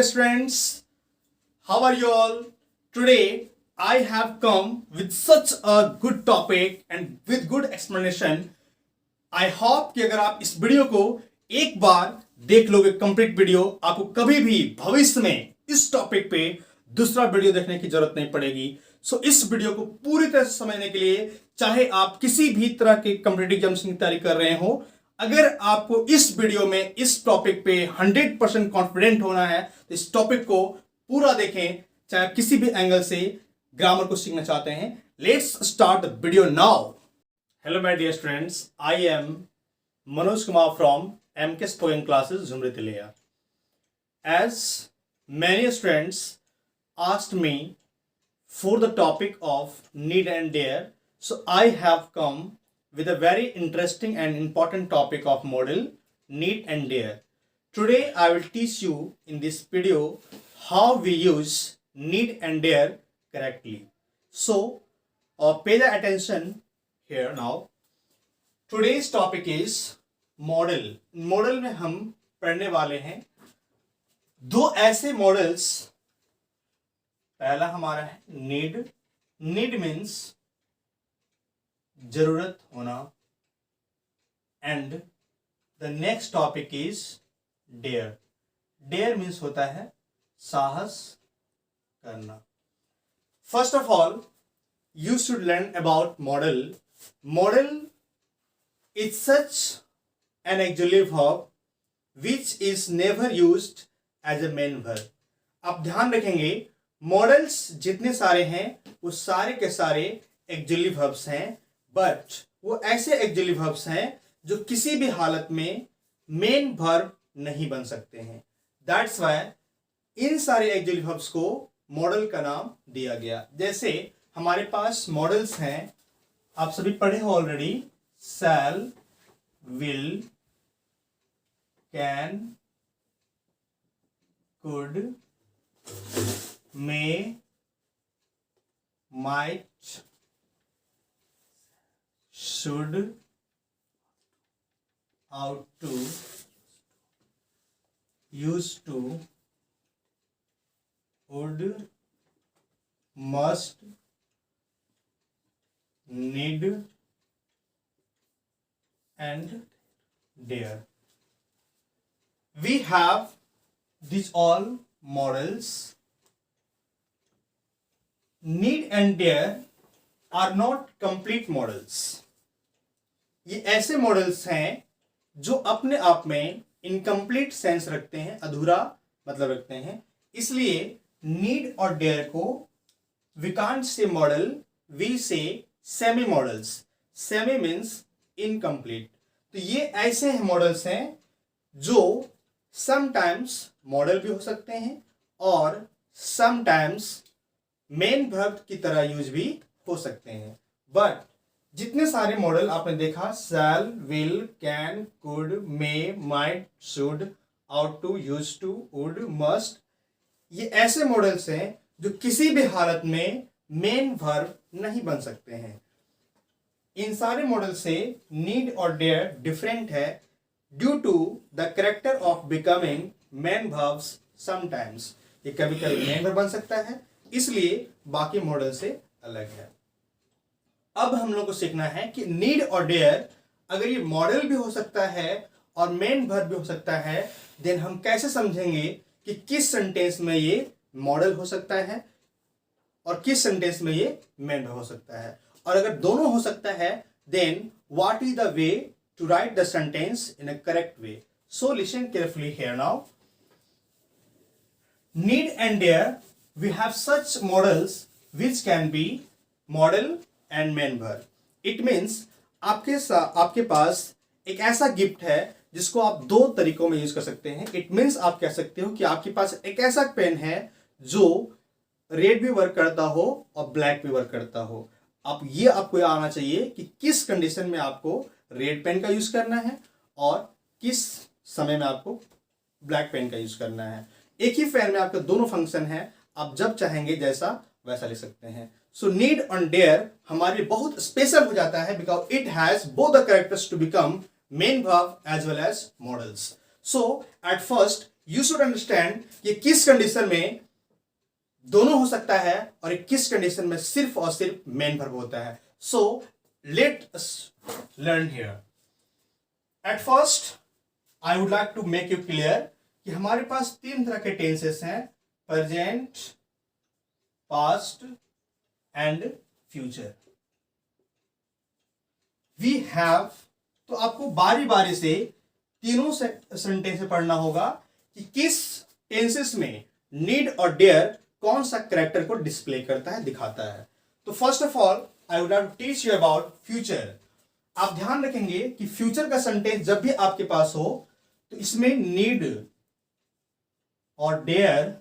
dear students, how are you all? Today I have come with such a good topic and with good explanation. I hope कि अगर आप इस video को एक बार देख लोगे कंप्लीट वीडियो, आपको कभी भी भविष्य में इस टॉपिक पे दूसरा वीडियो देखने की जरूरत नहीं पड़ेगी। सो इस वीडियो को पूरी तरह से समझने के लिए, चाहे आप किसी भी तरह के कॉम्पिटिटिव एग्जाम्स की तैयारी कर रहे हो, अगर आपको इस वीडियो में इस टॉपिक पे 100% कॉन्फिडेंट होना है तो इस टॉपिक को पूरा देखें, चाहे आप किसी भी एंगल से ग्रामर को सीखना चाहते हैं। Let's start the video now. Hello my dear students, I am Manoj Kumar from MK Spoken Classes, Zumri Tilia. As many students asked me for the topic of need and dare, so I have come with a very interesting and important topic of model need and dare. Today I will teach you in this video how we use need and dare correctly. So pay the attention here now. Today's topic is model. Model में हम पढ़ने वाले हैं दो ऐसे models. पहला हमारा है नीड। नीड मीन्स जरूरत होना, and the next topic is dare. Dare means होता है साहस करना। First of all you should learn about model. Model is such an auxiliary verb which is never used as a main verb. आप ध्यान रखेंगे, models जितने सारे हैं वो सारे के सारे auxiliary verbs हैं, बट वो ऐसे auxiliary verbs हैं जो किसी भी हालत में मेन verb नहीं बन सकते हैं। That's why इन सारे auxiliary verbs को मॉडल का नाम दिया गया। जैसे हमारे पास मॉडल्स हैं, आप सभी पढ़े हो already, shall, will, can, could, may, might, should, ought to, use to, would, must, need and dare. We have these all models. Need and dare are not complete models. ये ऐसे मॉडल्स हैं जो अपने आप में इनकम्प्लीट सेंस रखते हैं, अधूरा मतलब रखते हैं। इसलिए नीड और डेयर को we can't say model, we say semi models. Semi means incomplete. तो ये ऐसे मॉडल्स हैं जो समटाइम्स मॉडल भी हो सकते हैं और समटाइम्स मेन वर्ब की तरह यूज भी हो सकते हैं। बट जितने सारे मॉडल आपने देखा, shall, will, can, could, may, might, should, ought to, use to, would, must, ये ऐसे मॉडल्स हैं जो किसी भी हालत में मेन वर्ब नहीं बन सकते हैं। इन सारे मॉडल से नीड और डेयर डिफरेंट है due to the character of becoming main verbs sometimes. ये कभी कभी मेन वर्ब बन सकता है, इसलिए बाकी मॉडल से अलग है। अब हम लोग को सीखना है कि नीड और डेयर अगर ये मॉडल भी हो सकता है और मेन वर्ब भी हो सकता है, देन हम कैसे समझेंगे कि किस सेंटेंस में ये मॉडल हो सकता है और किस सेंटेंस में ये मेन हो सकता है। और अगर दोनों हो सकता है, then what is the way to write the sentence in a correct way. So listen carefully here now. Need and dare, we have such models which can be model and main verb. It means आपके पास एक ऐसा gift है जिसको आप दो तरीकों में यूज कर सकते हैं। इट मीन्स आप कह सकते हो कि आपके पास एक ऐसा पेन है जो रेड भी वर्क करता हो और ब्लैक भी वर्क करता हो। अब ये आपको आना चाहिए कि किस कंडीशन में आपको रेड पेन का यूज करना है और किस समय में आपको ब्लैक पेन का यूज करना है। एक ही पेन में आपके दोनों फंक्शन है, आप जब चाहेंगे जैसा वैसा लिख सकते हैं। सो नीड और डेयर हमारे लिए बहुत स्पेशल हो जाता है because it has both the characters to become main verb as well as models. So at first you should understand ये किस कंडीशन में दोनों हो सकता है और किस कंडीशन में सिर्फ और सिर्फ मेन वर्ब होता है. So let us learn here. At first I would like to make you clear कि हमारे पास तीन तरह के टेंसेस हैं, present, past and future. We have, तो आपको बारी बारी से तीनों सेंटेंस पढ़ना होगा कि किस टेंसेस में नीड और डेयर कौन सा कैरेक्टर को डिस्प्ले करता है, दिखाता है. तो first of all I would like to teach you about future. आप ध्यान रखेंगे कि फ्यूचर का सेंटेंस जब भी आपके पास हो तो इसमें नीड और डेयर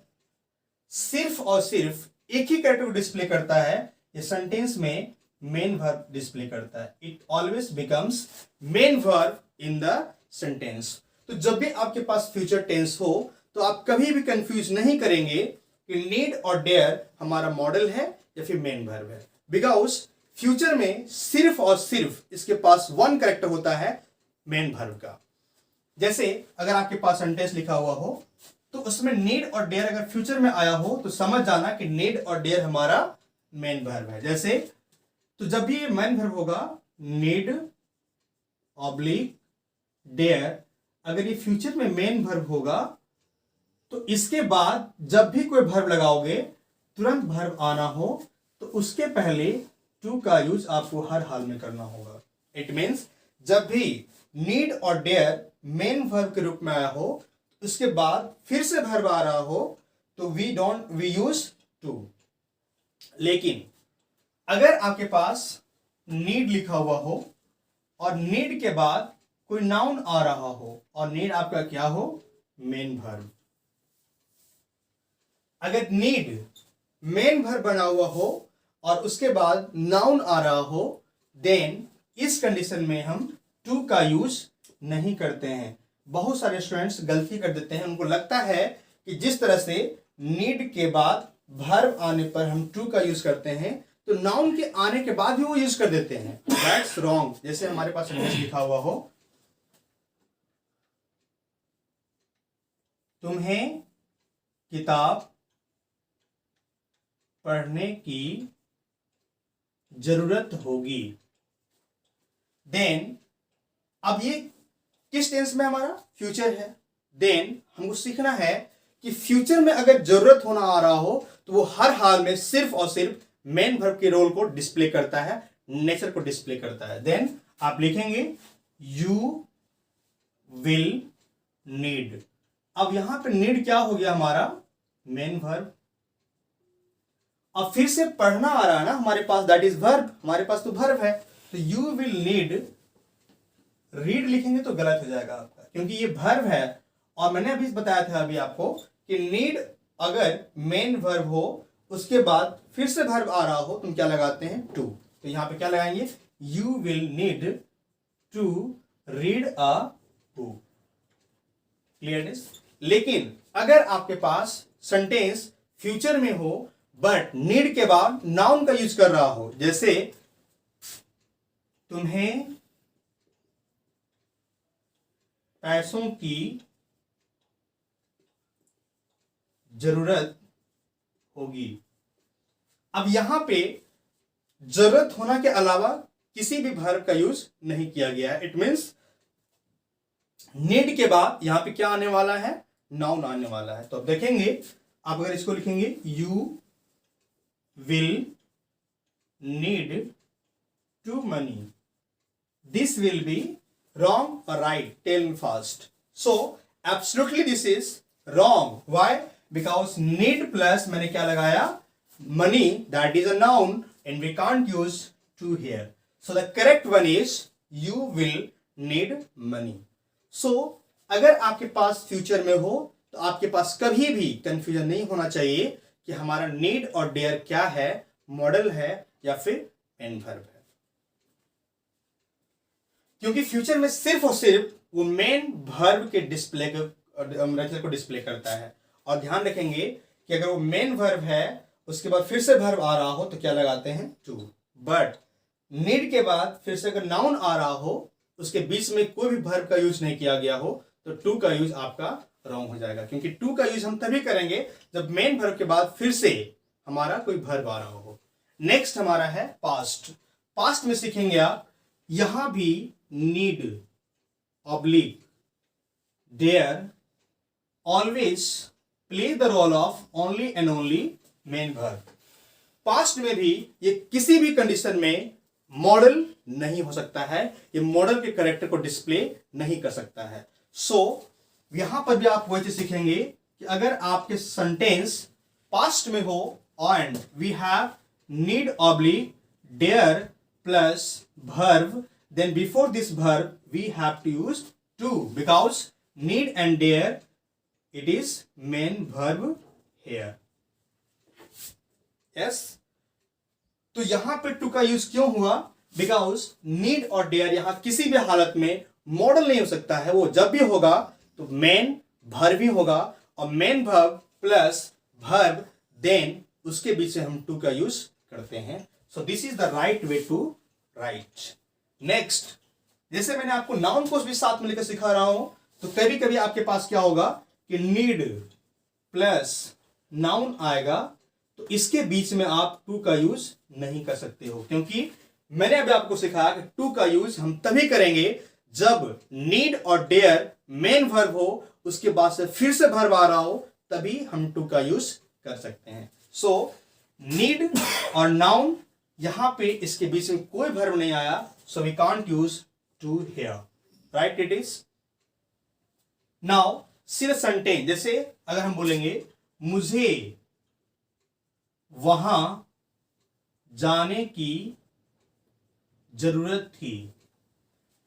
सिर्फ और सिर्फ एक ही कैरेक्टर को डिस्प्ले करता है. ये सेंटेंस में मेन वर्ब डिस्प्ले करता है. It always becomes main verb in the sentence. तो जब भी आपके पास फ्यूचर टेंस हो तो आप कभी भी कंफ्यूज नहीं करेंगे कि नीड और डेयर हमारा मॉडल है या फिर मेन वर्ब है, बिकॉज फ्यूचर में सिर्फ और सिर्फ इसके पास वन कैरेक्टर होता है मेन वर्ब का. जैसे अगर आपके पास सेंटेंस लिखा हुआ हो तो उसमें नीड और डेयर अगर फ्यूचर में आया हो तो समझ जाना कि नीड और डेयर हमारा मेन वर्ब है. जैसे तो जब भी मेन वर्ब होगा नीड ऑब्लिक डेयर, अगर ये फ्यूचर में मेन वर्ब होगा तो इसके बाद जब भी कोई वर्ब लगाओगे तुरंत वर्ब आना हो तो उसके पहले टू का यूज आपको हर हाल में करना होगा. इट मीन्स जब भी नीड और डेयर मेन वर्ब के रूप में आया हो उसके बाद फिर से वर्ब आ रहा हो तो वी यूज टू. लेकिन अगर आपके पास नीड लिखा हुआ हो और नीड के बाद कोई नाउन आ रहा हो और नीड आपका क्या हो, मेन वर्ब. अगर नीड मेन वर्ब बना हुआ हो और उसके बाद नाउन आ रहा हो देन इस कंडीशन में हम टू का यूज नहीं करते हैं. बहुत सारे स्टूडेंट्स गलती कर देते हैं, उनको लगता है कि जिस तरह से नीड के बाद वर्ब आने पर हम टू का यूज करते हैं तो नाउन के आने के बाद भी वो यूज कर देते हैं. That's wrong. जैसे हमारे पास सेंटेंस लिखा हुआ हो, तुम्हें किताब पढ़ने की जरूरत होगी. देन अब ये किस टेंस में हमारा फ्यूचर है. देन हमको सीखना है कि फ्यूचर में अगर जरूरत होना आ रहा हो तो वो हर हाल में सिर्फ और सिर्फ मेन वर्ब के रोल को डिस्प्ले करता है, नेचर को डिस्प्ले करता है. देन आप लिखेंगे यू विल नीड. अब यहां पे नीड क्या हो गया हमारा, मेन वर्ब. अब फिर से पढ़ना आ रहा है ना हमारे पास, दैट इज वर्ब. हमारे पास तो वर्ब है तो यू विल नीड, रीड लिखेंगे तो गलत हो जाएगा आपका क्योंकि ये वर्ब है. और मैंने अभी बताया था अभी आपको कि नीड अगर मेन वर्ब हो उसके बाद फिर से वर्ब आ रहा हो तुम क्या लगाते हैं, टू. तो यहां पे क्या लगाएंगे, you will need to read a book. Clearness. लेकिन अगर आपके पास सेंटेंस फ्यूचर में हो बट नीड के बाद नाउन का यूज कर रहा हो, जैसे तुम्हें पैसों की जरूरत होगी. अब यहां पे जरूरत होना के अलावा किसी भी वर्ब का यूज नहीं किया गया है. इट मीन्स नीड के बाद यहां पे क्या आने वाला है, नाउन आने वाला है. तो अब देखेंगे आप अगर इसको लिखेंगे you will need to money, this will be wrong or right? Tell me fast. So absolutely this is wrong. Why? Because need plus मैंने क्या लगाया, money, that is a noun and we can't use to here. So the correct one is you will need money. So अगर आपके पास future में हो तो आपके पास कभी भी कंफ्यूजन नहीं होना चाहिए कि हमारा need और dare क्या है, मॉडल है या फिर एन वर्ब है. क्योंकि फ्यूचर में सिर्फ और सिर्फ वो मेन वर्ब के डिस्प्ले को डिस्प्ले करता है. और ध्यान रखेंगे कि अगर वो मेन वर्ब है उसके बाद फिर से वर्ब आ रहा हो तो क्या लगाते हैं, टू. बट नीड के बाद फिर से अगर नाउन आ रहा हो उसके बीच में कोई भी वर्ब का यूज नहीं किया गया हो तो टू का यूज आपका रॉन्ग हो जाएगा, क्योंकि टू का यूज हम तभी करेंगे जब मेन वर्ब के बाद फिर से हमारा कोई वर्ब आ रहा हो। नेक्स्ट हमारा है पास्ट। पास्ट में सीखेंगे आप, यहां भी need oblique dare always play the role of only and only main verb. Past में भी ये किसी भी कंडीशन में मॉडल नहीं हो सकता है, ये मॉडल के कैरेक्टर को डिस्प्ले नहीं कर सकता है। सो यहां पर भी आप वही चीज सीखेंगे कि अगर आपके सेंटेंस पास्ट में हो and we have need oblique dare plus verb, then before this verb we have to use to, because need and dare it is main verb here. Yes, तो यहां पे टू का यूज क्यों हुआ? Because need और dare यहां किसी भी हालत में मॉडल नहीं हो सकता है, वो जब भी होगा तो मेन वर्ब ही होगा, और main verb plus verb then उसके बीच से हम टू का यूज करते हैं। So this is the right way to write. Next, जैसे मैंने आपको नाउन को भी साथ में लेकर सिखा रहा हूं, तो कभी कभी आपके पास क्या होगा कि नीड प्लस नाउन आएगा, तो इसके बीच में आप टू का यूज नहीं कर सकते हो, क्योंकि मैंने अभी आपको सिखाया कि टू का यूज हम तभी करेंगे जब नीड और डेयर मेन वर्ब हो, उसके बाद से फिर से वर्ब आ रहा हो, तभी हम टू का यूज कर सकते हैं। सो नीड और नाउन यहां पे इसके बीच में कोई वर्ब नहीं आया, so we can't use to here, right? It is now see the sentence. जैसे अगर हम बोलेंगे मुझे वहां जाने की जरूरत थी,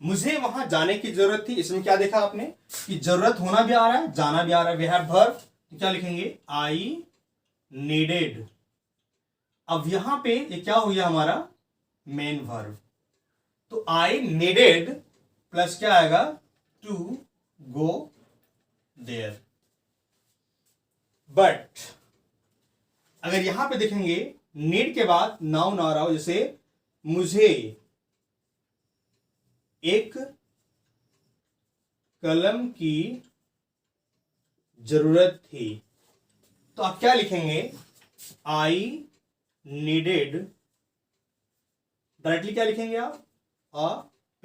मुझे वहां जाने की जरूरत थी, इसमें क्या देखा आपने कि जरूरत होना भी आ रहा है, जाना भी आ रहा है, वी हैव वर्ब, तो क्या लिखेंगे? I needed. अब यहां पे ये क्या हो गया हमारा? Main verb. तो आई नीडेड प्लस क्या आएगा? To go there. बट अगर यहां पे देखेंगे नीड के बाद नाउन आ रहा हो, जैसे मुझे एक कलम की जरूरत थी, तो आप क्या लिखेंगे? आई नीडेड, डायरेक्टली क्या लिखेंगे आप? A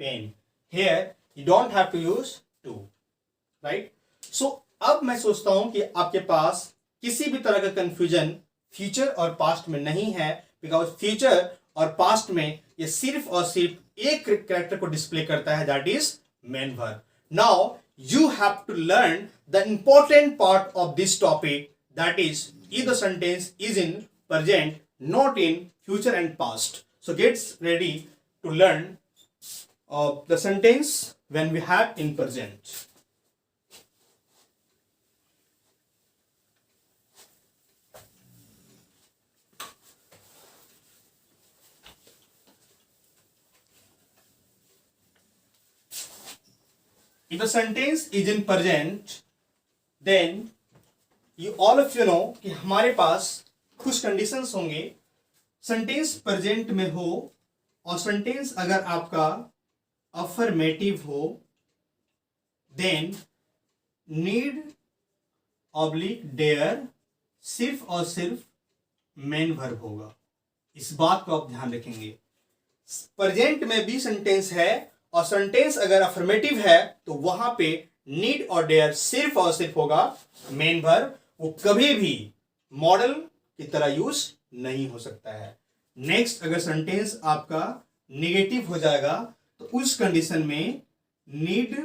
pen. Here you don't have to use to, right? So अब मैं सोचता हूं कि आपके पास किसी भी तरह का कंफ्यूजन फ्यूचर और पास्ट में नहीं है, बिकॉज फ्यूचर और पास्ट में ये सिर्फ और सिर्फ एक कैरेक्टर को डिस्प्ले करता है, that is main verb. Now you have to learn the important part of this topic, that is if the sentence is in present, not in future and past. So get ready to learn the sentence when we have in present. If the sentence is in present, then you all of you know कि हमारे पास कुछ conditions होंगे। Sentence present में हो और sentence अगर आपका affirmative हो, देन नीड ऑब्लिक डेयर सिर्फ और सिर्फ मेन वर्ब होगा। इस बात को आप ध्यान रखेंगे। प्रेजेंट में भी सेंटेंस है और सेंटेंस अगर अफर्मेटिव है तो वहां पे नीड और डेयर सिर्फ और सिर्फ होगा मेन वर्ब, वो कभी भी मॉडल की तरह यूज नहीं हो सकता है। नेक्स्ट, अगर सेंटेंस आपका नेगेटिव हो जाएगा तो उस कंडीशन में नीड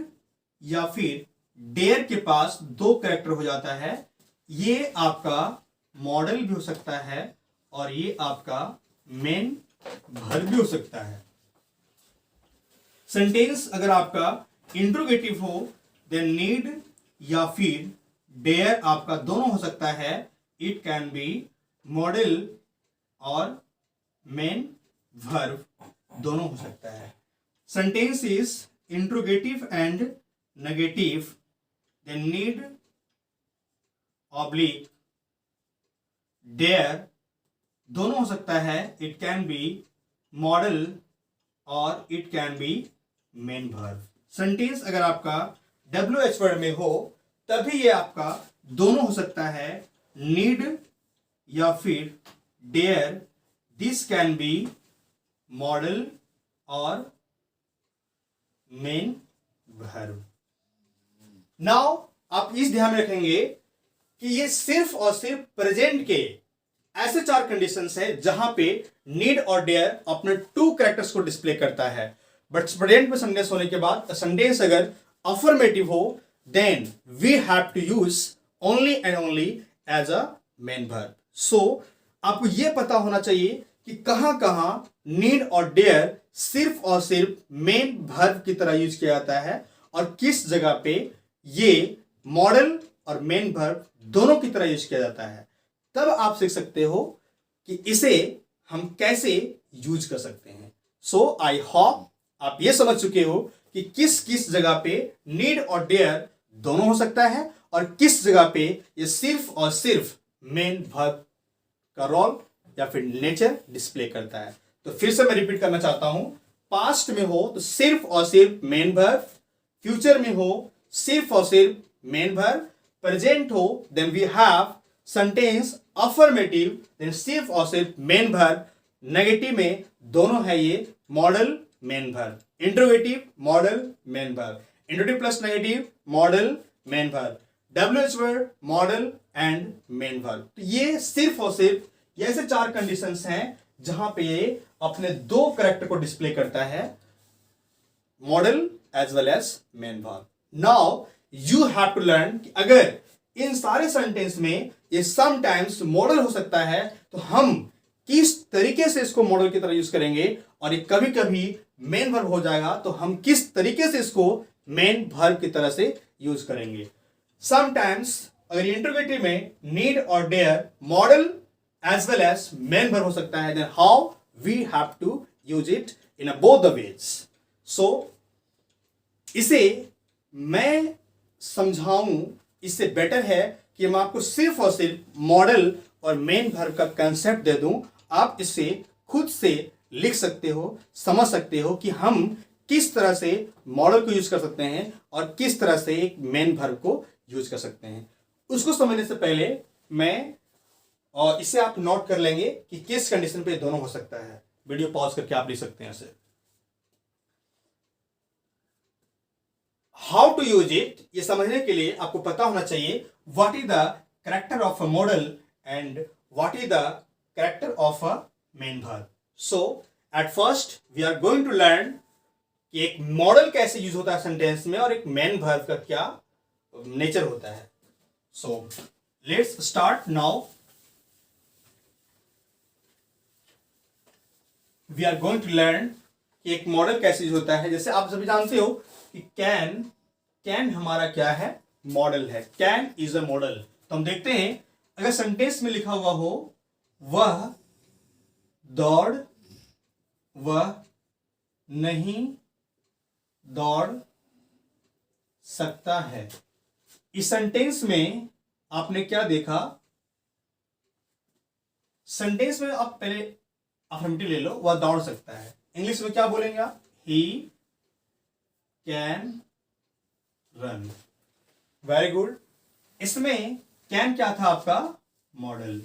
या फिर डेयर के पास दो कैरेक्टर हो जाता है, ये आपका मॉडल भी हो सकता है और ये आपका मेन वर्ब भी हो सकता है। सेंटेंस अगर आपका इंट्रोगेटिव हो, देन नीड या फिर डेयर आपका दोनों हो सकता है, इट कैन बी मॉडल और मेन वर्ब दोनों हो सकता है। Sentence is interrogative and negative, then need oblique dare दोनों हो सकता है, इट कैन बी मॉडल और it can be main verb. Sentence अगर आपका WH वर्ड में हो तभी ये आपका दोनों हो सकता है, नीड या फिर dare. This can be model और मेन वर्ब. नाउ आप इस ध्यान में रखेंगे कि ये सिर्फ और सिर्फ प्रेजेंट के ऐसे 4 कंडीशंस है जहां पे नीड और डेयर अपने 2 कैरेक्टर्स को डिस्प्ले करता है. बट प्रेजेंट में सेंटेंस होने के बाद सेंटेंस अगर अफर्मेटिव हो then we have to use only and only as a main verb. So आपको यह पता होना चाहिए कि कहां कहां नीड और डेयर सिर्फ और सिर्फ मेन वर्ब की तरह यूज किया जाता है और किस जगह पे ये मॉडल और मेन वर्ब दोनों की तरह यूज किया जाता है. तब आप सीख सकते हो कि इसे हम कैसे यूज कर सकते हैं. सो आई होप आप ये समझ चुके हो कि किस किस जगह पे नीड और डेयर दोनों हो सकता है और किस जगह पे ये सिर्फ और सिर्फ मेन वर्ब का रोल या फिर नेचर डिस्प्ले करता है. तो फिर से मैं रिपीट करना चाहता हूं. पास्ट में हो तो सिर्फ और सिर्फ मेन वर्ब, फ्यूचर में हो सिर्फ और सिर्फ मेन वर्ब, प्रेजेंट हो then we have sentence affirmative then सिर्फ और सिर्फ मेन वर्ब, नेगेटिव में दोनों है ये model main verb, interrogative model main verb, interrogative plus negative model main verb, WH word model and main verb. तो ये सिर्फ और सिर्फ ये ऐसे 4 कंडीशंस हैं जहां पे ये अपने 2 कैरेक्टर को डिस्प्ले करता है, model as well as main verb. Now you have to learn कि अगर इन सारे सेंटेंस में ये समटाइम्स मॉडल हो सकता है तो हम किस तरीके से इसको मॉडल की तरह यूज करेंगे और ये कभी कभी मेन वर्ब हो जाएगा तो हम किस तरीके से इसको मेन वर्ब की तरह से यूज करेंगे. समटाइम्स अगर इंटरोगेटिव में नीड और dare model as well as main verb हो सकता है then how we have to use it in both the ways. So इसे मैं समझाऊं इससे बेटर है कि मैं आपको सिर्फ और सिर्फ मॉडल और मेन वर्ब का कंसेप्ट दे दूं. आप इसे खुद से लिख सकते हो, समझ सकते हो कि हम किस तरह से मॉडल को यूज कर सकते हैं और किस तरह से एक मेन वर्ब को यूज कर सकते हैं. उसको समझने से पहले मैं और इसे आप नोट कर लेंगे कि किस कंडीशन पे दोनों हो सकता है. वीडियो पॉज करके आप लिख सकते हैं इसे. हाउ टू यूज इट ये समझने के लिए आपको पता होना चाहिए what is the character of a model and what is the character of a main verb. So at first we are going to learn कि एक मॉडल कैसे यूज होता है सेंटेंस में और एक मेन वर्ब का क्या नेचर होता है. So let's start now. We are going to learn कि एक मॉडल कैसे यूज होता है. जैसे आप सभी जानते हो कि कैन हमारा क्या है, मॉडल है. Can is a model. तो हम देखते हैं अगर सेंटेंस में लिखा हुआ हो वह दौड़ वह नहीं दौड़ सकता है. इस सेंटेंस में आपने क्या देखा, सेंटेंस में आप पहले अफर्मेटिव ले लो, वह दौड़ सकता है. इंग्लिश में क्या बोलेंगे आप, he can run. Very good. इसमें कैन क्या था आपका, मॉडल.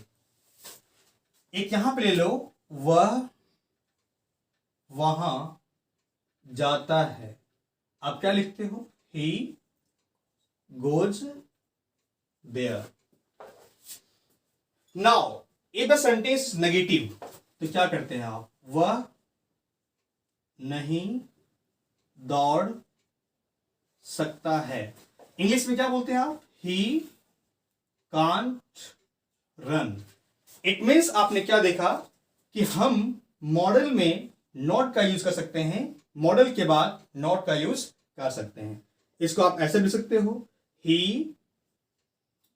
एक यहां पे ले लो, वह वहां जाता है. आप क्या लिखते हो, he goes there. Now if the sentence negative तो क्या करते हैं आप, वह नहीं दौड़ सकता है. इंग्लिश में क्या बोलते हैं आप, he can't run. It means आपने क्या देखा कि हम मॉडल में नॉट का यूज कर सकते हैं, मॉडल के बाद नॉट का यूज कर सकते हैं. इसको आप ऐसे लिख सकते हो, he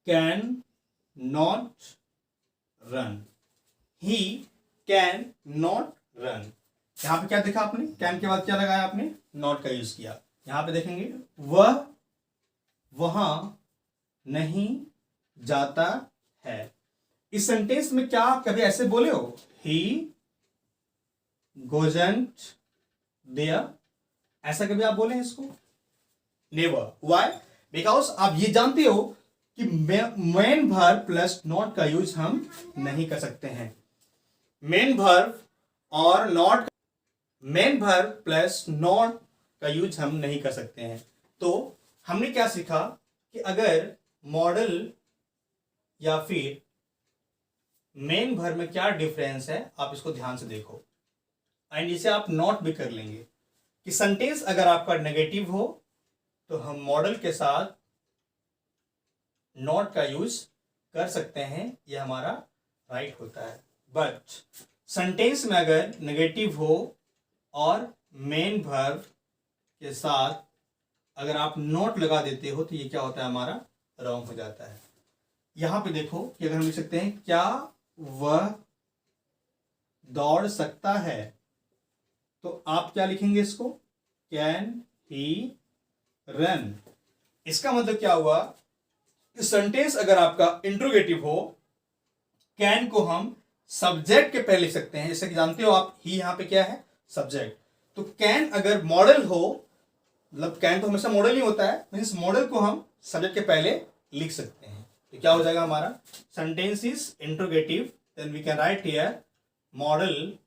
can not run. He can not run. यहां पे क्या देखा आपने, कैन के बाद क्या लगाया आपने, नॉट का यूज किया. यहां पे देखेंगे, वह वहां नहीं जाता है. इस सेंटेंस में क्या आप कभी ऐसे बोले हो, ही गोजंट देयर, ऐसा कभी आप बोले हैं इसको, नेवर. व्हाई, बिकॉज आप ये जानते हो कि मेन वर्ब प्लस नॉट का यूज हम नहीं कर सकते हैं। मेन वर्ब और not, main verb plus not का यूज हम नहीं कर सकते हैं। तो हमने क्या सीखा कि अगर मॉडल या फिर मेन वर्ब में क्या डिफरेंस है, आप इसको ध्यान से देखो एंड इसे आप नोट भी कर लेंगे कि सेंटेंस अगर आपका नेगेटिव हो तो हम मॉडल के साथ नॉट का यूज कर सकते हैं, यह हमारा राइट होता है। बट सेंटेंस में अगर नेगेटिव हो और मेन वर्ब के साथ अगर आप नॉट लगा देते हो तो ये क्या होता है, हमारा रॉन्ग हो जाता है। यहां पे देखो कि अगर हम लिख सकते हैं क्या वह दौड़ सकता है, तो आप क्या लिखेंगे इसको, कैन ही रन। इसका मतलब क्या हुआ, सेंटेंस अगर आपका इंट्रोगेटिव हो, कैन को हम सब्जेक्ट के पहले लिख सकते हैं, जैसे कि जानते हो आप, ही यहां पे क्या है, सब्जेक्ट। तो कैन अगर मॉडल हो, मतलब कैन तो हमेशा मॉडल ही होता है, मीन्स मॉडल को हम सब्जेक्ट के पहले लिख सकते हैं। तो क्या हो जाएगा हमारा, sentence is interrogative, then we can write here model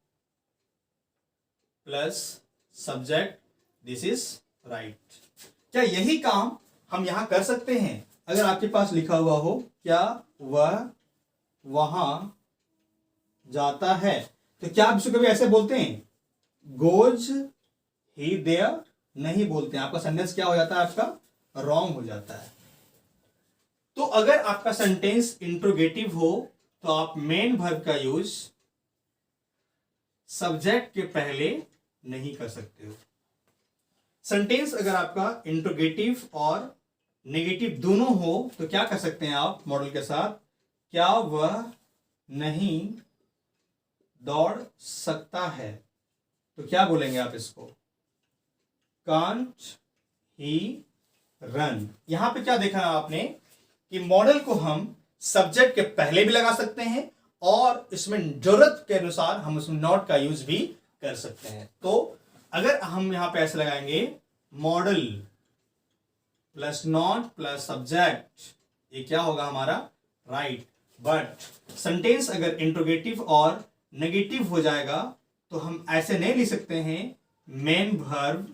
plus subject, this is right. क्या यही काम हम यहां कर सकते हैं? अगर आपके पास लिखा हुआ हो क्या वह वहां जाता है, तो क्या आप इसको कभी ऐसे बोलते हैं, गोज ही देयर? नहीं बोलते हैं। आपका सेंटेंस क्या हो जाता है, आपका रॉन्ग हो जाता है। तो अगर आपका सेंटेंस इंट्रोगेटिव हो तो आप मेन वर्ब का यूज सब्जेक्ट के पहले नहीं कर सकते हो। सेंटेंस अगर आपका इंट्रोगेटिव और नेगेटिव दोनों हो तो क्या कर सकते हैं आप मॉडल के साथ, क्या वह नहीं दौड़ सकता है, तो क्या बोलेंगे आप इसको, कांट ही रन। यहां पे क्या देखा आपने कि मॉडल को हम सब्जेक्ट के पहले भी लगा सकते हैं और इसमें जरूरत के अनुसार हम उसमें नॉट का यूज भी कर सकते हैं। तो अगर हम यहां पे ऐसे लगाएंगे model plus not plus subject, ये क्या होगा हमारा, राइट। बट सेंटेंस अगर इंट्रोगेटिव और नेगेटिव हो जाएगा तो हम ऐसे नहीं लिख सकते हैं, मेन वर्ब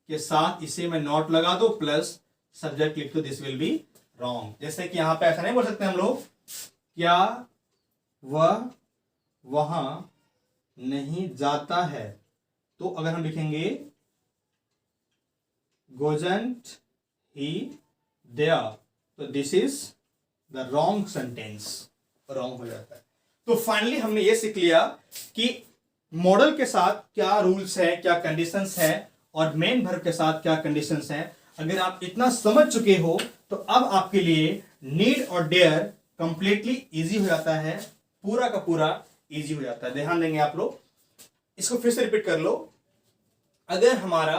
के साथ इसे मैं नॉट लगा दो प्लस सब्जेक्ट लिख दो, दिस विल बी रॉन्ग। जैसे कि यहां पे ऐसा नहीं बोल सकते हम लोग, क्या वह वहां नहीं जाता है, तो अगर हम लिखेंगे गोजंट ही देयर, तो this is the wrong sentence, wrong हो जाता है। तो फाइनली हमने ये सीख लिया कि मॉडल के साथ क्या रूल्स है, क्या कंडीशंस है और मेन वर्ब के साथ क्या कंडीशंस है। अगर आप इतना समझ चुके हो तो अब आपके लिए नीड और डेयर कंप्लीटली इजी हो जाता है, पूरा का पूरा इजी हो जाता है। ध्यान देंगे आप लोग, इसको फिर से रिपीट कर लो। अगर हमारा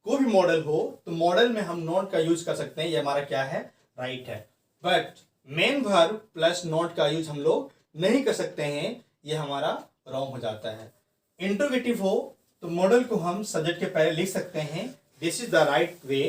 कोई भी मॉडल हो तो मॉडल में हम नॉट का यूज कर सकते हैं, ये हमारा क्या है, राइट है। But main verb plus not का यूज हम लोग नहीं कर सकते हैं, ये हमारा रॉन्ग हो जाता है। इंट्रोगेटिव हो तो मॉडल को हम सब्जेक्ट के पहले लिख सकते हैं, this is the right way.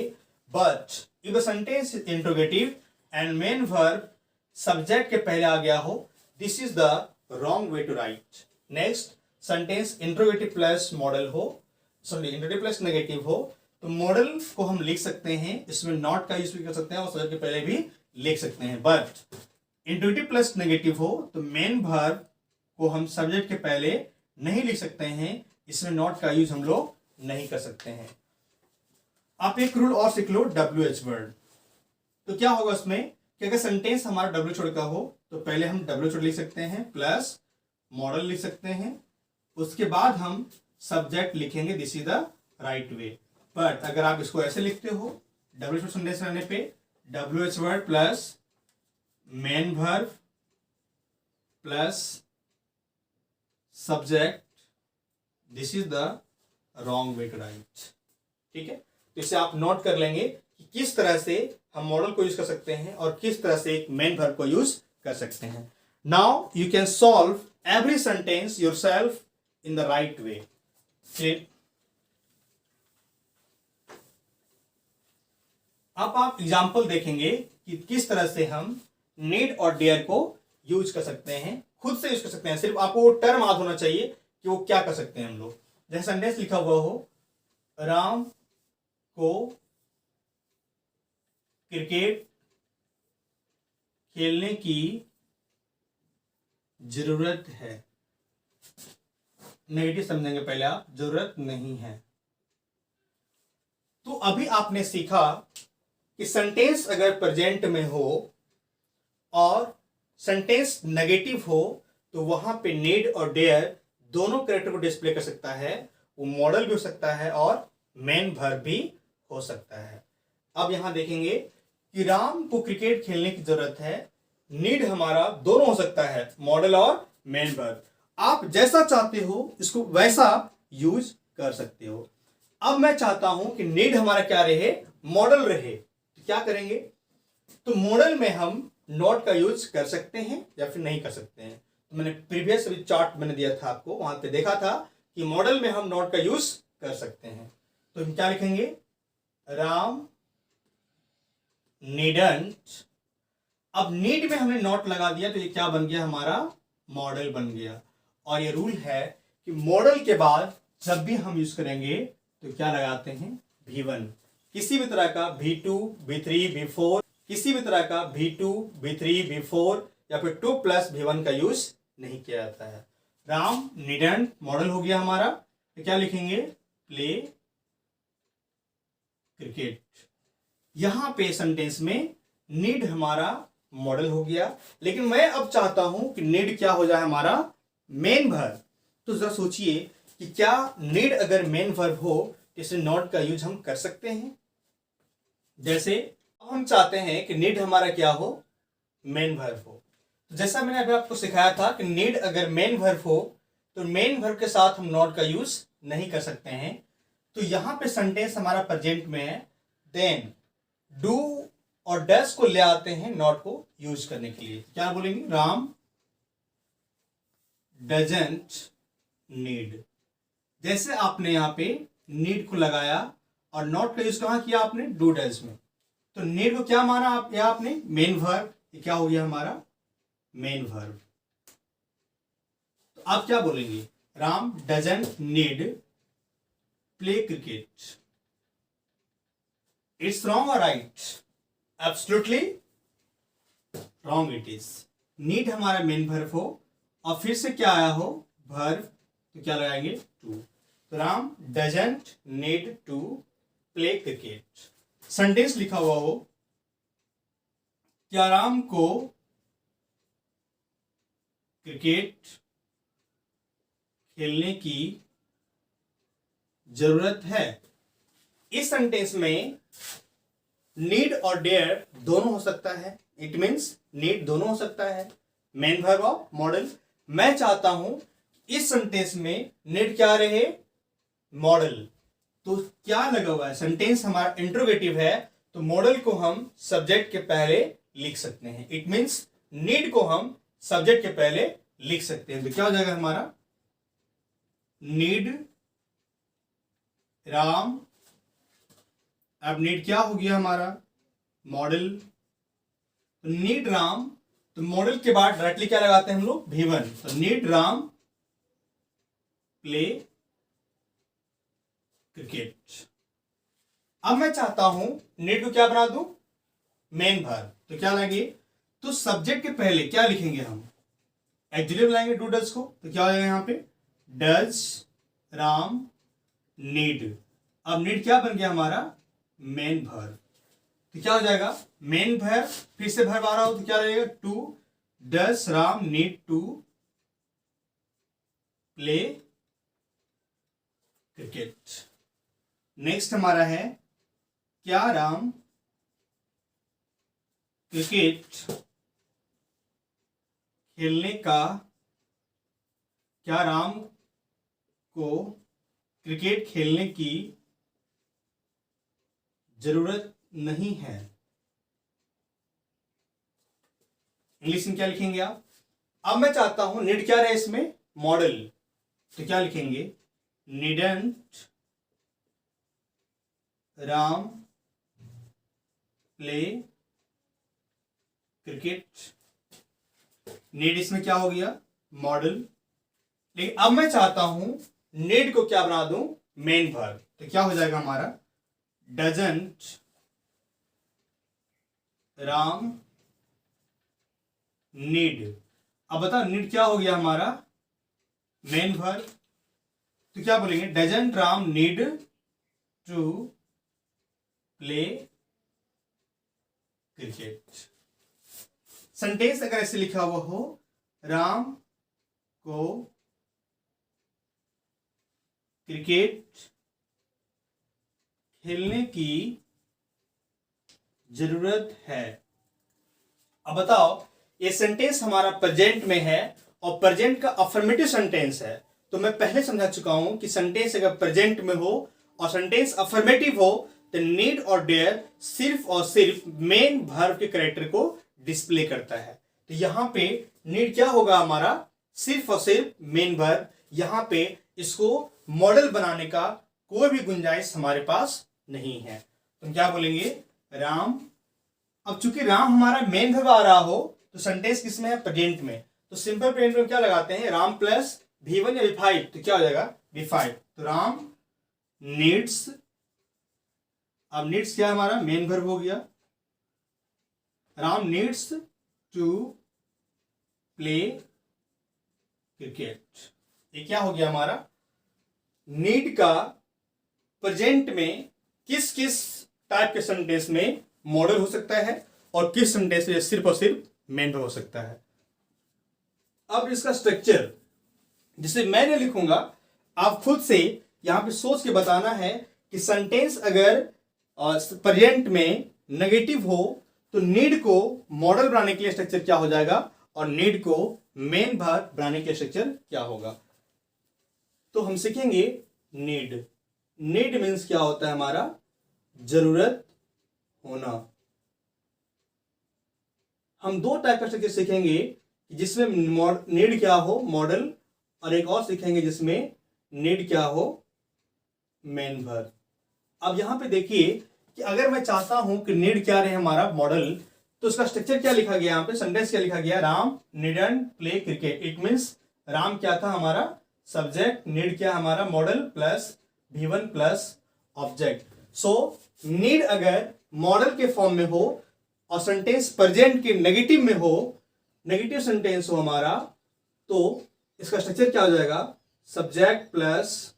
But if the sentence is interrogative and main verb subject के पहले आ गया हो, this is the wrong way to write. Next, sentence interrogative plus model हो, सॉरी इंट्रोगेटिव प्लस नेगेटिव हो, तो model को हम लिख सकते हैं, इसमें नॉट का यूज भी कर सकते हैं और सब्जेक्ट के पहले भी लिख सकते हैं। बट इंट्रोगेटिव प्लस नेगेटिव हो तो मेन वर्ब को हम सब्जेक्ट के पहले नहीं लिख सकते हैं, इसमें नॉट का यूज हम लोग नहीं कर सकते हैं। आप एक रूल और सीख लो, WH वर्ड। तो क्या होगा उसमें कि अगर सेंटेंस हमारा WH वर्ड का हो तो पहले हम WH वर्ड लिख सकते हैं प्लस मॉडल लिख सकते हैं, उसके बाद हम सब्जेक्ट लिखेंगे, this is the right way. But अगर आप इसको ऐसे लिखते हो, WH वर्ड सेंटेंस रहने पे WH word plus main verb plus subject, this is the wrong way to write. ठीक है, तो इसे आप नोट कर लेंगे कि किस तरह से हम मॉडल को यूज कर सकते हैं और किस तरह से एक मेन वर्ब को यूज कर सकते हैं। Now you can solve every sentence yourself in the right वे। अब आप एग्जाम्पल देखेंगे कि किस तरह से हम नीड और डेयर को यूज कर सकते हैं, खुद से यूज कर सकते हैं। सिर्फ आपको वो टर्म याद होना चाहिए कि वो क्या कर सकते हैं हम लोग। जैसे सेंटेंस लिखा हुआ हो, राम को क्रिकेट खेलने की जरूरत है। नेगेटिव समझेंगे पहले आप, जरूरत नहीं है। तो अभी आपने सीखा कि सेंटेंस अगर प्रेजेंट में हो और सेंटेंस नेगेटिव हो तो वहां पे नीड और डेयर दोनों कैरेक्टर को डिस्प्ले कर सकता है। वो मॉडल भी हो सकता है और मेन वर्ब भी हो सकता है। अब यहां देखेंगे कि राम को क्रिकेट खेलने की जरूरत है। नीड हमारा दोनों हो सकता है, मॉडल और मेन वर्ब। आप जैसा चाहते हो इसको वैसा यूज कर सकते हो। अब मैं चाहता हूं कि नीड हमारा क्या रहे, मॉडल रहे, तो क्या करेंगे? तो मॉडल में हम नॉट का यूज कर सकते हैं या फिर नहीं कर सकते हैं। तो मैंने प्रीवियस चार्ट मैंने दिया था आपको, वहां पे देखा था कि मॉडल में हम नॉट का यूज कर सकते हैं। तो हम क्या लिखेंगे? राम नीडंट। अब नीड में हमने नॉट लगा दिया तो ये क्या बन गया? हमारा मॉडल बन गया। और ये रूल है कि मॉडल के बाद जब भी हम यूज करेंगे तो क्या लगाते हैं? V1। किसी भी तरह का V2, V3, V4, किसी भी तरह का V2, V3, V4 या फिर 2 + V1 का यूज नहीं किया जाता है। राम नीडंट मॉडल हो गया हमारा, तो क्या लिखेंगे? Play cricket. यहां पे सेंटेंस में नीड हमारा मॉडल हो गया, लेकिन मैं अब चाहता हूं कि नीड क्या हो जाए? हमारा मेन वर्ब। तो जरा सोचिए कि क्या नीड अगर मेन वर्ब हो तो इसे नॉट का यूज हम कर सकते हैं? जैसे अब हम चाहते हैं कि नीड हमारा क्या हो? मेन वर्ब हो। तो जैसा मैंने अभी आपको सिखाया था कि नीड अगर मेन वर्ब हो तो मेन वर्ब के साथ हम नॉट का यूज नहीं कर सकते हैं। तो यहां पे सेंटेंस हमारा प्रेजेंट में है, देन डू और डस को ले आते हैं नॉट को यूज करने के लिए। क्या बोलेंगे? Ram doesn't need. जैसे आपने यहां पे नीड को लगाया और नॉट का यूज कहां किया आपने? डू डज में। तो नीड को क्या माना आप या आपने? Main verb. ये क्या हो गया हमारा? Main verb. तो आप क्या बोलेंगे? Ram doesn't need play cricket. It's wrong और right? Absolutely wrong it is. Need हमारा मेन वर्ब हो और फिर से क्या आया हो? वर्ब, तो क्या लगाएंगे? टू। तो Ram doesn't need to play cricket. Sentence लिखा हुआ हो, क्या राम को क्रिकेट खेलने की जरूरत है? इस सेंटेंस में नीड और डेयर दोनों हो सकता है। इट मीन्स नीड दोनों हो सकता है, मेन वर्ब और मॉडल। मैं चाहता हूं इस सेंटेंस में नीड क्या रहे? मॉडल। तो क्या लगा हुआ है? सेंटेंस हमारा इंट्रोगेटिव है तो मॉडल को हम सब्जेक्ट के पहले लिख सकते हैं। इट मीन्स नीड को हम सब्जेक्ट के पहले लिख सकते हैं। तो क्या हो जाएगा हमारा? नीड राम। अब नीड क्या हो गया हमारा? मॉडल। तो नीड राम, तो मॉडल के बाद डायरेक्टली क्या लगाते हैं हम लोग? V1। तो नीड राम प्ले क्रिकेट। अब मैं चाहता हूं नीड को क्या बना दूं? Main verb. तो क्या लाएंगे? तो सब्जेक्ट के पहले क्या लिखेंगे हम? एक्जुलेटिव लाएंगे डू डज को। तो क्या हो जाएगा यहां पे? Does Ram need. अब नीड क्या बन गया हमारा? Main verb. तो क्या हो जाएगा? मेन वर्ब, फिर से वर्ब आ रहा हो तो क्या रहेगा? To. Does Ram need to play cricket. Next हमारा है, क्या राम क्रिकेट खेलने का, क्या राम को क्रिकेट खेलने की जरूरत नहीं है? इंग्लिश में क्या लिखेंगे आप? अब मैं चाहता हूं नीड क्या रहे इसमें? मॉडल। तो क्या लिखेंगे? Needn't Ram play cricket. Need इसमें क्या हो गया, मॉडल। लेकिन अब मैं चाहता हूं नीड को क्या बना दूं, मेन वर्ब। तो क्या हो जाएगा हमारा, डजंट राम नीड। अब बताओ नीड क्या हो गया हमारा, मेन वर्ब। तो क्या बोलेंगे, doesn't Ram need to play cricket. Sentence अगर ऐसे लिखा हुआ हो, राम को क्रिकेट खेलने की जरूरत है। अब बताओ, ये सेंटेंस हमारा प्रेजेंट में है और प्रेजेंट का अफर्मेटिव सेंटेंस है। तो मैं पहले समझा चुका हूं कि सेंटेंस अगर प्रेजेंट में हो और सेंटेंस अफर्मेटिव हो तो नीड और डेयर सिर्फ और सिर्फ मेन वर्ब के कैरेक्टर को डिस्प्ले करता है। तो यहां पे नीड क्या होगा हमारा, सिर्फ और सिर्फ मेन वर्ब। यहां पे इसको मॉडल बनाने का कोई भी गुंजाइश हमारे पास नहीं है। तो क्या बोलेंगे, राम। अब चूंकि राम हमारा मेन वर्ब आ रहा हो तो सेंटेंस किसमें है, प्रेजेंट में। तो सिंपल प्रेजेंट में क्या लगाते हैं, राम प्लस V1 या V5। तो क्या हो जाएगा, V5। तो राम नीड्स। अब नीड्स क्या है हमारा, मेन वर्ब हो गया। Ram needs to play cricket. ये क्या हो गया हमारा, नीड का प्रेजेंट में किस किस टाइप के सेंटेंस में मॉडल हो सकता है और किस सेंटेंस में सिर्फ और सिर्फ मेन वर्ब हो सकता है। अब इसका स्ट्रक्चर जिसे मैंने लिखूंगा, आप खुद से यहां पे सोच के बताना है कि सेंटेंस अगर प्रेजेंट में नेगेटिव हो तो नीड को मॉडल बनाने के लिए स्ट्रक्चर क्या हो जाएगा और नीड को मेन वर्ब बनाने के लिए स्ट्रक्चर क्या होगा। तो हम सीखेंगे नीड। नीड मीन्स क्या होता है हमारा, जरूरत होना। हम दो टाइप का स्ट्रक्चर सीखेंगे जिसमें नीड क्या हो, मॉडल, और एक और सीखेंगे जिसमें नीड क्या हो, मेन वर्ब। अब यहां पे देखिए कि अगर मैं चाहता हूं कि नीड क्या रहे हमारा, मॉडल, तो उसका स्ट्रक्चर क्या लिखा गया, यहां पे सेंटेंस क्या लिखा गया, Ram needn't play cricket. It means Ram क्या था हमारा सब्जेक्ट, नीड क्या हमारा model plus V1 plus object. So need अगर मॉडल के फॉर्म में हो और सेंटेंस प्रेजेंट के नेगेटिव में हो, नेगेटिव सेंटेंस हो हमारा, तो इसका स्ट्रक्चर क्या हो जाएगा, subject plus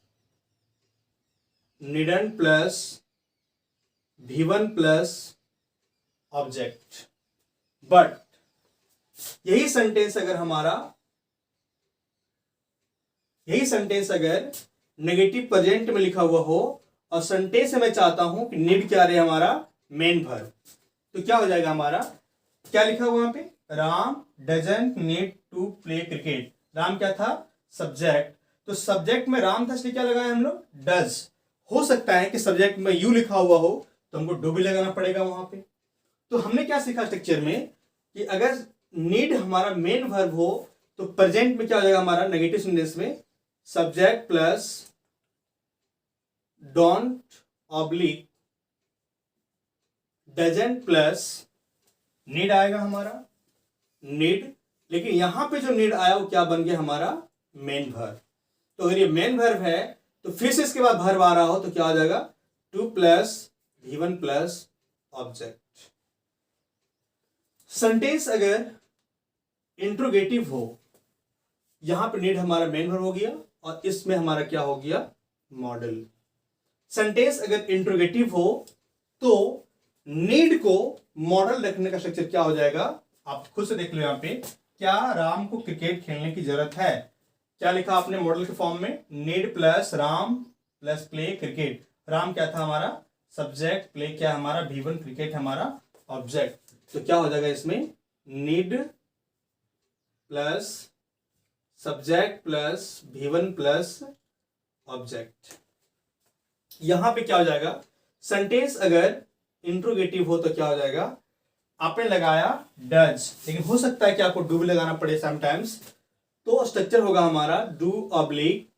needn't plus V1 plus object. But यही सेंटेंस अगर नेगेटिव प्रेजेंट में लिखा हुआ हो और सेंटेंस में मैं चाहता हूं कि नीड क्या रहे हमारा, मेन वर्ब, तो क्या हो जाएगा हमारा, क्या लिखा हुआ वहां पे, Ram doesn't need to play cricket. Ram क्या था, सब्जेक्ट। तो सब्जेक्ट में राम था इसलिए क्या लगाया हम लोग, डज। हो सकता है कि सब्जेक्ट में यू लिखा हुआ हो तो हमको डू भी लगाना पड़ेगा वहां पे। तो हमने क्या सीखा स्ट्रक्चर में कि अगर नीड हमारा मेन वर्ब हो तो प्रेजेंट में क्या हो जाएगा हमारा, नेगेटिव सेंटेंस में subject plus don't oblique doesn't plus need आएगा हमारा, नीड। लेकिन यहां पे जो नीड आया वो क्या बन गया हमारा, मेन वर्ब। तो अगर ये मेन वर्ब है तो फिर से इसके बाद वर्ब आ रहा हो तो क्या आ जाएगा, to plus V1 plus object. Sentence अगर इंट्रोगेटिव हो, यहां पे नीड हमारा मेन वर्ब हो गया और इसमें हमारा क्या हो गया, मॉडल। सेंटेंस अगर इंट्रोगेटिव हो तो नीड को मॉडल रखने का स्ट्रक्चर क्या हो जाएगा, आप खुद से देख लो यहां पे, क्या राम को क्रिकेट खेलने की जरूरत है, क्या लिखा आपने मॉडल के फॉर्म में, need plus Ram plus play cricket. Ram क्या था हमारा सब्जेक्ट, प्ले क्या हमारा V1, क्रिकेट हमारा ऑब्जेक्ट। तो क्या हो जाएगा इसमें, need plus subject plus V1 plus object. यहां पे क्या हो जाएगा, सेंटेंस अगर इंट्रोगेटिव हो तो क्या हो जाएगा, आपने लगाया डज, लेकिन हो सकता है कि आपको डू भी लगाना पड़े समटाइम्स। तो स्ट्रक्चर होगा हमारा do oblique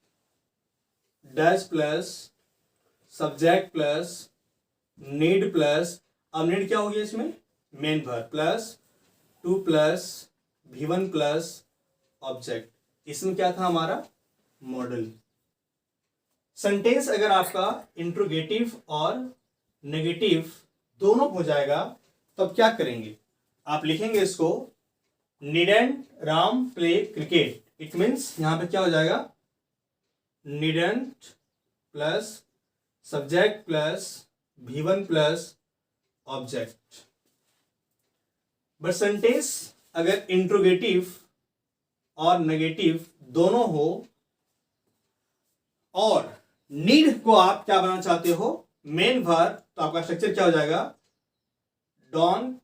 does plus subject plus need plus, अब नीड क्या हो गया इसमें, main verb plus to plus V1 plus object. इसमें क्या था हमारा, मॉडल। सेंटेंस अगर आपका इंट्रोगेटिव और नेगेटिव दोनों हो जाएगा तब क्या करेंगे, आप लिखेंगे इसको needn't Ram play cricket. It means यहां पे क्या हो जाएगा, needn't plus subject plus V1 plus object. But sentence अगर इंट्रोगेटिव और नेगेटिव दोनों हो और नीड को आप क्या बनाना चाहते हो, मेन वर्ब, तो आपका स्ट्रक्चर क्या हो जाएगा, don't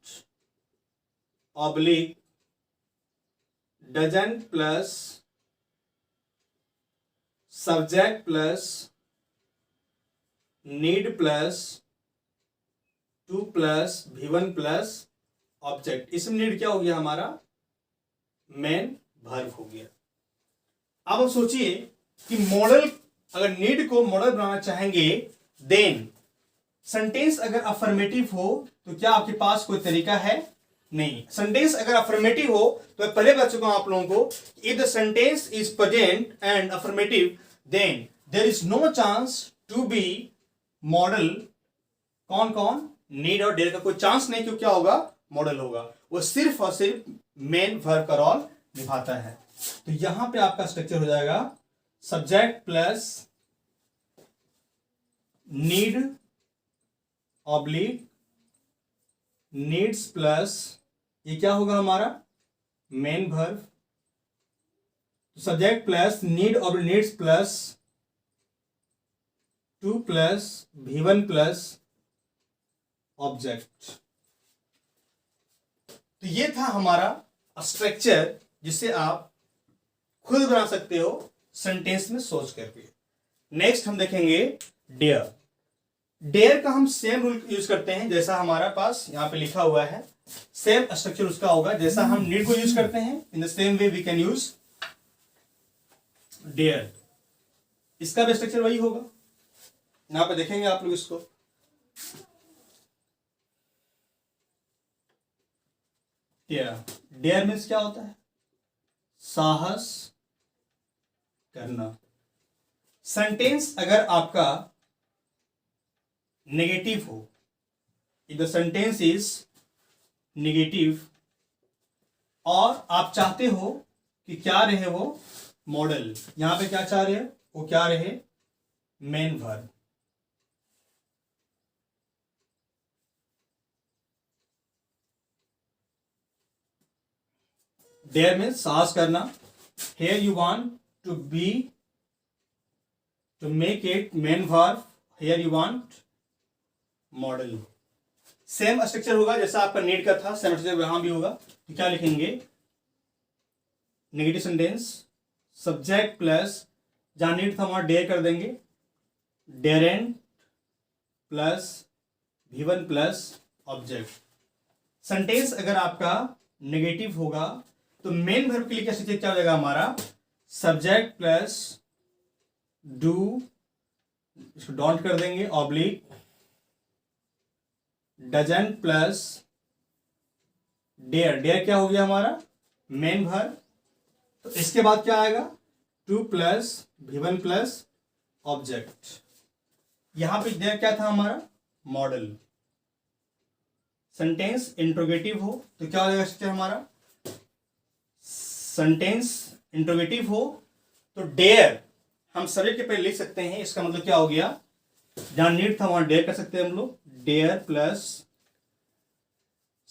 oblique doesn't plus subject plus need plus to plus V1 plus object. इसमें नीड क्या हो गया हमारा, मेन वर्ब हो गया। अब आप सोचिए कि मॉडल, अगर नीड को मॉडल बनाना चाहेंगे देन सेंटेंस अगर अफर्मेटिव हो तो क्या आपके पास कोई तरीका है, नहीं। सेंटेंस अगर अफर्मेटिव हो तो पहले बता चुका हूं आप लोगों को, if the sentence is present and affirmative then there is no chance to be model. कौन कौन, नीड और डेयर का कोई चांस नहीं, क्यों क्या होगा, मॉडल होगा। वो सिर्फ और सिर्फ मेन वर्ब का रोल निभाता है। तो यहां पे आपका स्ट्रक्चर हो जाएगा subject plus need oblique needs plus, ये क्या होगा हमारा, main verb. Subject plus need oblique needs plus to plus V1 plus object. तो ये था हमारा स्ट्रक्चर जिसे आप खुद बना सकते हो सेंटेंस में सोच करके। नेक्स्ट हम देखेंगे डेयर। डेयर का हम सेम रूल यूज करते हैं जैसा हमारा पास यहां पे लिखा हुआ है, सेम स्ट्रक्चर उसका होगा। जैसा हम नीड को यूज करते हैं in the same way we can use dare. इसका भी स्ट्रक्चर वही होगा, यहां पे देखेंगे आप लोग इसको। डेयर, डेयर मीन्स क्या होता है, साहस करना। सेंटेंस अगर आपका नेगेटिव हो, if the sentence is negative और आप चाहते हो कि क्या रहे वो मॉडल, यहां पे क्या चाह रहे हैं, वो क्या रहे, मेन वर्ब। डेयर मीन्स साहस करना। Here you want to be, to make it main verb, here you want model. Same structure होगा जैसा आपका नीड का था, सेम स्ट्रक्चर यहां भी होगा। तो क्या लिखेंगे, नेगेटिव सेंटेंस सब्जेक्ट प्लस, जहां नीड था वहां डेयर कर देंगे, डेरेंट plus V1 plus object. Sentence अगर आपका नेगेटिव होगा तो मेन वर्ब के लिए क्या स्ट्रक्चर क्या हो जाएगा हमारा, सब्जेक्ट प्लस डू, इसको डोंट कर देंगे, oblique doesn't plus dare. Dare क्या हो गया हमारा, मेन वर्ब। तो इसके बाद क्या आएगा, to plus V1 plus object. यहां पे डेयर क्या था हमारा, मॉडल। सेंटेंस इंट्रोगेटिव हो तो क्या हो जाएगा स्ट्रक्चर हमारा, सेंटेंस इंट्रोगेटिव हो तो डेयर हम सब्जेक्ट के पहले लिख सकते हैं। इसका मतलब क्या हो गया, जहां नीड था वहां डेयर कर सकते हैं हम लोग, dare plus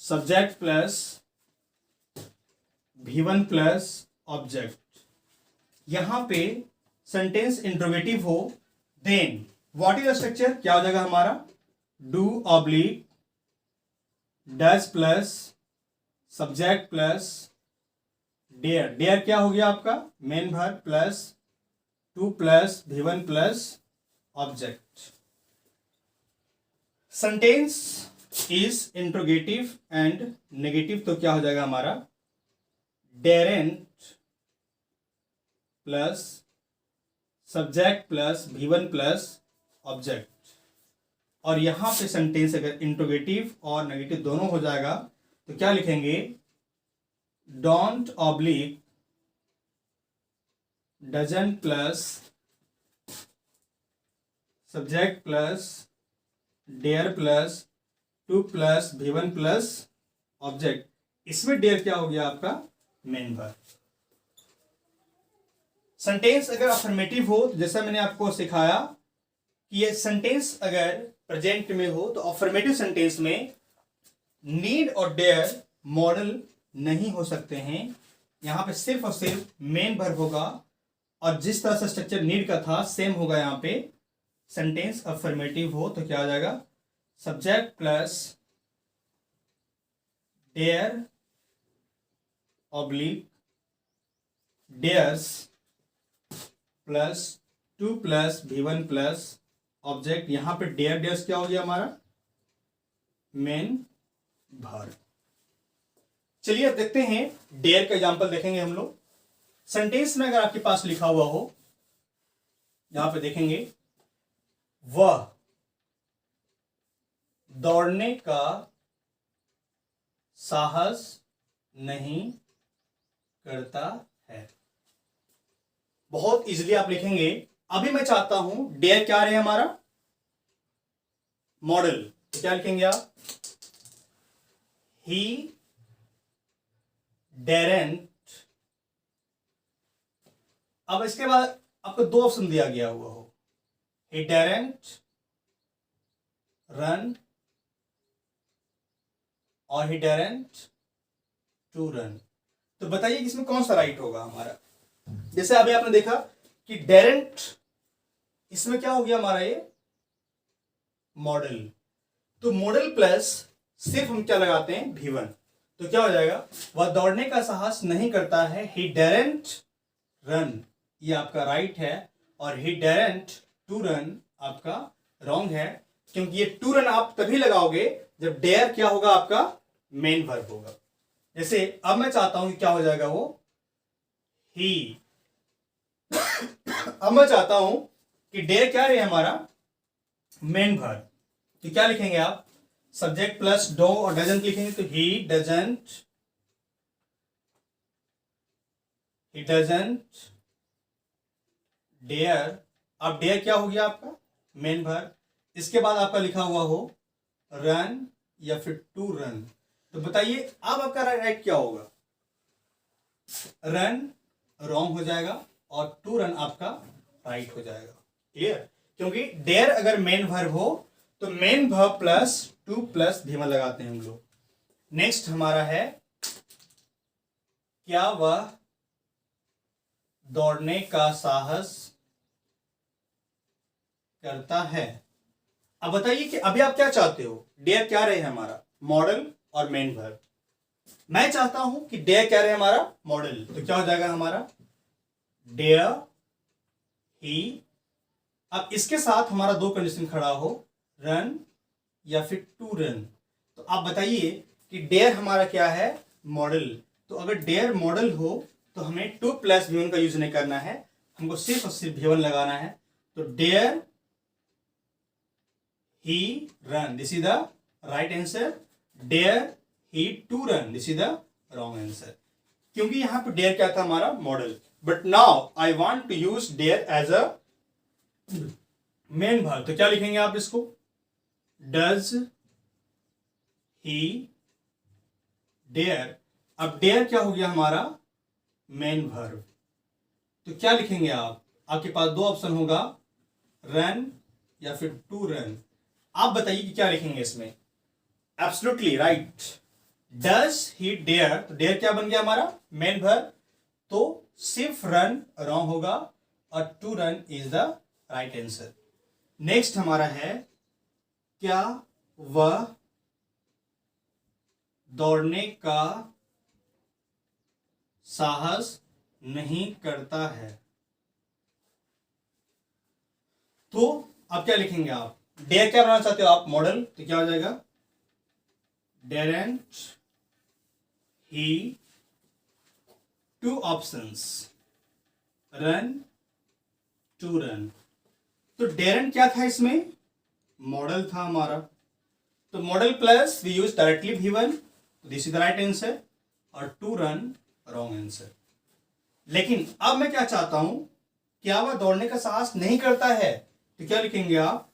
subject plus V1 plus object. यहां पे सेंटेंस इंट्रोगेटिव हो then what is the structure, क्या हो जाएगा हमारा, do oblique does plus subject plus dare. Dare क्या हो गया आपका, main verb plus to plus V1 plus object. Sentence is interrogative and negative तो क्या हो जाएगा हमारा, daren't plus subject plus V1 plus object. और यहां पे सेंटेंस अगर इंट्रोगेटिव और नेगेटिव दोनों हो जाएगा तो क्या लिखेंगे, don't oblique doesn't plus subject plus dare plus to plus V1 plus object. इसमें डेयर क्या हो गया आपका, मेन वर्ब। सेंटेंस अगर अफर्मेटिव हो तो जैसा मैंने आपको सिखाया कि ये सेंटेंस अगर प्रेजेंट में हो तो अफर्मेटिव सेंटेंस में नीड और डेयर मॉडल नहीं हो सकते हैं। यहां पे सिर्फ और सिर्फ मेन वर्ब होगा और जिस तरह से स्ट्रक्चर नीड का था सेम होगा यहां पे। सेंटेंस अफर्मेटिव हो तो क्या आ जाएगा, subject plus dare oblique dares plus to plus V1 plus object. यहां पे डेयर डेयर्स क्या हो गया हमारा, मेन वर्ब। चलिए अब देखते हैं डेयर का एग्जांपल देखेंगे हम लोग। सेंटेंस में अगर आपके पास लिखा हुआ हो, यहां पे देखेंगे, वह दौड़ने का साहस नहीं करता है। बहुत इजीली आप लिखेंगे। अभी मैं चाहता हूं डेयर क्या रहे हमारा, मॉडल, तो क्या लिखेंगे आप, ही डेरेंट। अब इसके बाद आपको दो ऑप्शन दिया गया हुआ हो, ही डेरेंट रन और ही डेरेंट टू रन। तो बताइए कि इसमें कौन सा राइट होगा हमारा। जैसे अभी आपने देखा कि डेरेंट, इसमें क्या हो गया हमारा, ये मॉडल। तो मॉडल प्लस सिर्फ हम क्या लगाते हैं, V1। तो क्या हो जाएगा, वह दौड़ने का साहस नहीं करता है, ही डेरेंट रन, ये आपका राइट है। और ही डेरेंट टू रन आपका रॉन्ग है, क्योंकि ये टू रन आप तभी लगाओगे जब डेयर क्या होगा, आपका मेन वर्ब होगा। जैसे अब मैं चाहता हूं कि क्या हो जाएगा वो, ही। अब मैं चाहता हूं कि डेयर क्या रहे हमारा, मेन वर्ब। तो क्या लिखेंगे आप, सब्जेक्ट प्लस डो और डजंट लिखेंगे, तो ही डजंट डेयर। अब डेयर क्या हो गया आपका, मेन वर्ब। इसके बाद आपका लिखा हुआ हो रन या फिर टू रन। तो बताइए अब आपका राइट क्या होगा, रन रॉन्ग हो जाएगा और टू रन आपका राइट हो जाएगा। क्लियर, क्योंकि डेयर अगर मेन वर्ब हो तो main verb plus to plus V1 लगाते हैं हम लोग। नेक्स्ट हमारा है, क्या वह दौड़ने का साहस करता है। अब बताइए कि अभी आप क्या चाहते हो, डेयर क्या रहे हमारा, मॉडल और मेन वर्ब। मैं चाहता हूं कि डेयर क्या रहे हमारा, मॉडल। तो क्या हो जाएगा हमारा, डेयर ही। अब इसके साथ हमारा दो कंडीशन खड़ा हो, रन या फिर टू रन। तो आप बताइए कि डेयर हमारा क्या है, मॉडल। तो अगर डेयर मॉडल हो तो हमें टू प्लस V1 का यूज नहीं करना है, हमको सिर्फ और सिर्फ V1 लगाना है। तो dare he run, this is the right answer. Dare he to run, this is the wrong answer, क्योंकि यहां पर डेयर क्या था हमारा, model. But now I want to use dare as a main verb. तो क्या लिखेंगे आप इसको, डज ही डेयर। अब डेयर क्या हो गया हमारा, मेन वर्ब। तो क्या लिखेंगे आप, आपके पास दो ऑप्शन होगा, रन या फिर टू रन। आप बताइए कि क्या लिखेंगे इसमें। Absolutely right, does he dare. तो डेयर क्या बन गया हमारा, मेन वर्ब। तो सिर्फ रन रॉन्ग होगा और to run is the right answer. Next हमारा है, क्या वह दौड़ने का साहस नहीं करता है। तो अब क्या लिखेंगे आप, डेयर क्या बनाना चाहते हो आप, मॉडल। तो क्या हो जाएगा, daren't he, two options, run to run. तो डेरेंट क्या था इसमें, मॉडल था हमारा, तो model plus we use directly V1, this is the right answer, और टू रन रॉन्ग आंसर। लेकिन अब मैं क्या चाहता हूं, क्या वह दौड़ने का साहस नहीं करता है, तो क्या लिखेंगे आप,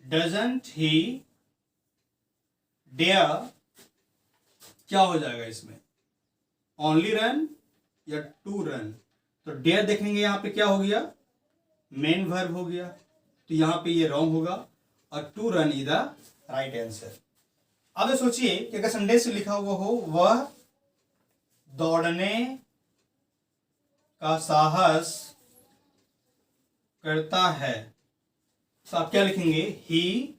डजंट ही डेयर, क्या हो जाएगा इसमें, ओनली रन या टू रन। तो डेयर देखेंगे यहां पे क्या हो गया, मेन वर्ब हो गया, तो यहां पे ये रॉन्ग होगा, और to run is the right answer. अब सोचिए कि अगर सेंटेंस लिखा हुआ हो, वह दौड़ने का साहस करता है, तो आप क्या लिखेंगे, ही।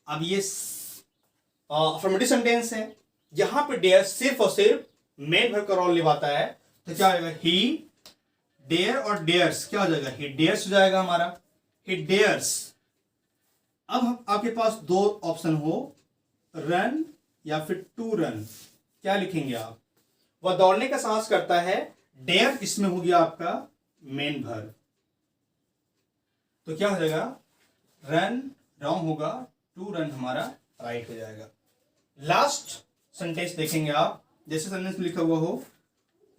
अब ये अफर्मेटिव सेंटेंस है, यहां पे डेयर सिर्फ और सिर्फ मेन वर्ब का रोल निभाता है, तो क्या होगा, ही डेयर और डेयर्स क्या हो जाएगा, ही डेयर्स हो जाएगा हमारा, ही डेयर्स। अब आपके पास दो ऑप्शन हो, रन या फिर टू रन, क्या लिखेंगे आप, वह दौड़ने का साहस करता है, डेयर इसमें हो गया आपका मेन वर्ब, तो क्या हो जाएगा, रन रॉन्ग होगा, टू रन हमारा राइट हो जाएगा। लास्ट सेंटेंस देखेंगे आप, जैसे सेंटेंस में लिखा हुआ हो,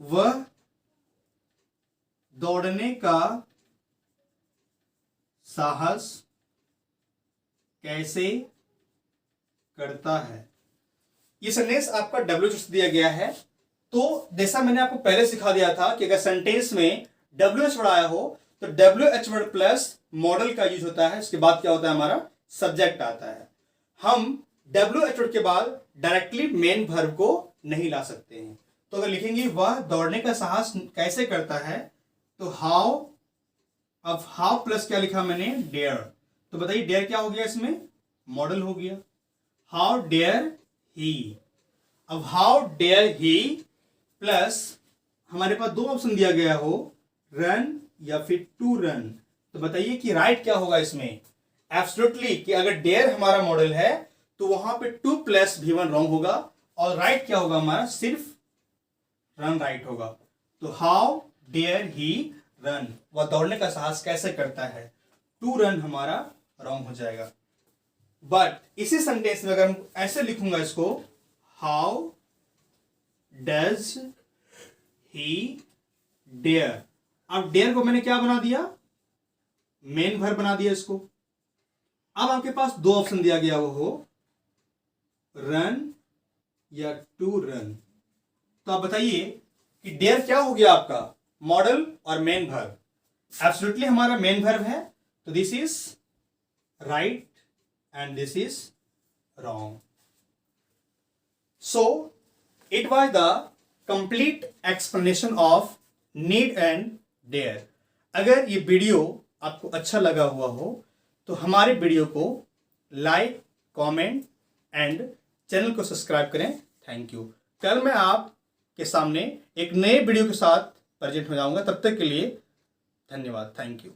वह दौड़ने का साहस कैसे करता है। ये सेंटेंस आपका WH दिया गया है, तो जैसा मैंने आपको पहले सिखा दिया था कि अगर सेंटेंस में WH वर्ड आया हो तो WH वर्ड प्लस मॉडल का यूज होता है, उसके बाद क्या होता है, हमारा सब्जेक्ट आता है। हम WH वर्ड के बाद डायरेक्टली मेन वर्ब को नहीं ला सकते हैं, तो अगर लिखेंगे वह दौड़ने का साहस कैसे करता है, तो हाउ, अब हाउ प्लस क्या लिखा मैंने, डेयर, तो बताइए डेयर क्या हो गया, इसमें मॉडल हो गया, हाउ डेयर ही। अब हाउ डेयर ही प्लस हमारे पास दो ऑप्शन दिया गया हो, रन या फिर टू रन, तो बताइए कि राइट क्या होगा इसमें, एब्सोल्युटली कि अगर डेयर हमारा मॉडल है तो वहां पे टू प्लस V1 रॉन्ग होगा, और राइट क्या होगा हमारा, सिर्फ रन राइट होगा। तो हाउ डेयर ही रन, वह दौड़ने का साहस कैसे करता है, टू रन हमारा रॉन्ग हो जाएगा। बट इसी सेंटेंस में अगर हम ऐसे लिखूंगा इसको, हाउ डज ही डेयर, अब डेयर को मैंने क्या बना दिया, मेन वर्ब बना दिया इसको। अब आपके पास दो ऑप्शन दिया गया वो हो, रन या टू रन, तो आप बताइए कि डेयर क्या हो गया आपका, मॉडल और मेन वर्ब, एब्सोल्युटली हमारा मेन वर्ब है, तो this is right and this is wrong. So it was the complete explanation of need and dare. अगर ये वीडियो आपको अच्छा लगा हुआ हो तो हमारे वीडियो को लाइक, कमेंट एंड चैनल को सब्सक्राइब करें। Thank you. कल मैं आपके सामने एक नए वीडियो के साथ प्रेजेंट हो जाऊंगा, तब तक के लिए धन्यवाद। Thank you.